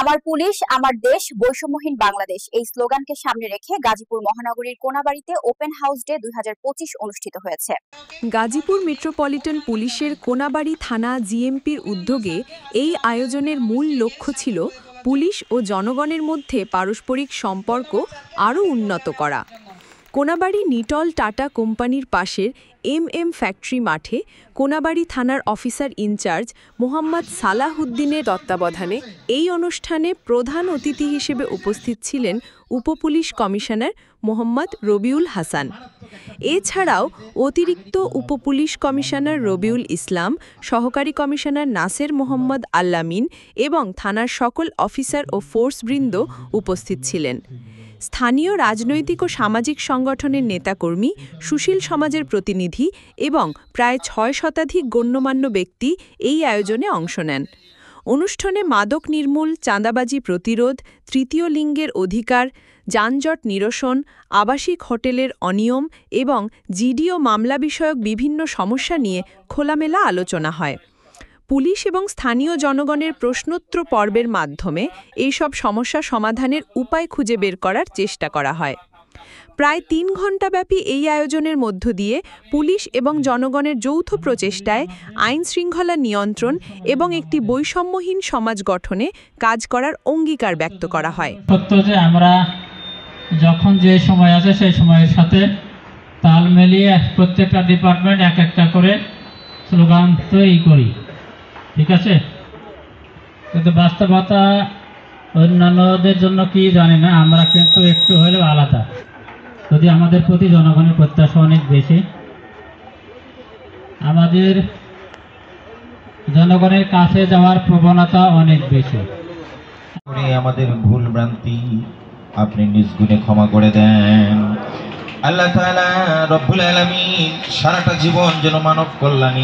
আমার পুলিশ আমার দেশ বৈষম্যহীন বাংলাদেশ এই স্লোগানকে সামনে রেখে গাজীপুর মহানগরীর কোনাবাড়িতে ওপেন হাউস ডে 2025 অনুষ্ঠিত হয়েছে। গাজীপুর মেট্রোপলিটন পুলিশের কোনাবাড়ি থানা জিএমপির উদ্যোগে এই আয়োজনের মূল লক্ষ্য ছিল পুলিশ ও জনগণের মধ্যে পারস্পরিক সম্পর্ক আরও উন্নত করা। কোনাবাড়ি নিটল টাটা কোম্পানির পাশের ফ্যাক্টরি মাঠে কোনাবাড়ি থানার অফিসার ইনচার্জ মোহাম্মদ সালাহউদ্দিনের তত্ত্বাবধানে এই অনুষ্ঠানে প্রধান অতিথি হিসেবে উপস্থিত ছিলেন উপপুলিশ কমিশনার মোহাম্মদ রবিউল হাসান। এছাড়াও অতিরিক্ত উপপুলিশ কমিশনার রবিউল ইসলাম, সহকারী কমিশনার নাসের মোহাম্মদ আল্লামিন এবং থানার সকল অফিসার ও ফোর্সবৃন্দ উপস্থিত ছিলেন। স্থানীয় রাজনৈতিক ও সামাজিক সংগঠনের নেতাকর্মী, সুশীল সমাজের প্রতিনিধি এবং প্রায় ৬ শতাধিক গণ্যমান্য ব্যক্তি এই আয়োজনে অংশ নেন। অনুষ্ঠানে মাদক নির্মূল, চাঁদাবাজি প্রতিরোধ, তৃতীয় লিঙ্গের অধিকার, যানজট নিরসন, আবাসিক হোটেলের অনিয়ম এবং জিডিও মামলা বিষয়ক বিভিন্ন সমস্যা নিয়ে খোলামেলা আলোচনা হয়। পুলিশ এবং স্থানীয় জনগণের প্রশ্নোত্তর পর্বের মাধ্যমে এইসব সমস্যা সমাধানের উপায় খুঁজে বের করার চেষ্টা করা হয়। প্রায় ৩ ঘণ্টাব্যাপী এই আয়োজনের মধ্য দিয়ে পুলিশ এবং জনগণের যৌথ প্রচেষ্টায় আইনশৃঙ্খলা নিয়ন্ত্রণ এবং একটি বৈষম্যহীন সমাজ গঠনে কাজ করার অঙ্গীকার ব্যক্ত করা হয়। সত্য যে আমরা যখন যে সময় আছে সেই সময়ের সাথে তাল মিলিয়ে প্রত্যেকটা ডিপার্টমেন্ট এক একটা করে স্লোগান তৈরি করি, ঠিক আছে? কিন্তু বাস্তবতা অন্যান্যদের জন্য কি জানি না, আমরা কিন্তু একটু হলেও আলাদা। যদি আমাদের প্রতি জনগণের প্রত্যাশা অনেক বেশি, আমাদের জনগণের কাছে যাওয়ার প্রবণতা অনেক বেশি। আমাদের ভুল ভ্রান্তি আপনি নিজ গুণে ক্ষমা করে দেন। আল্লাহ তাআলা রব্বুল আলামিন সারাটা জীবন যেন মানব কল্যাণী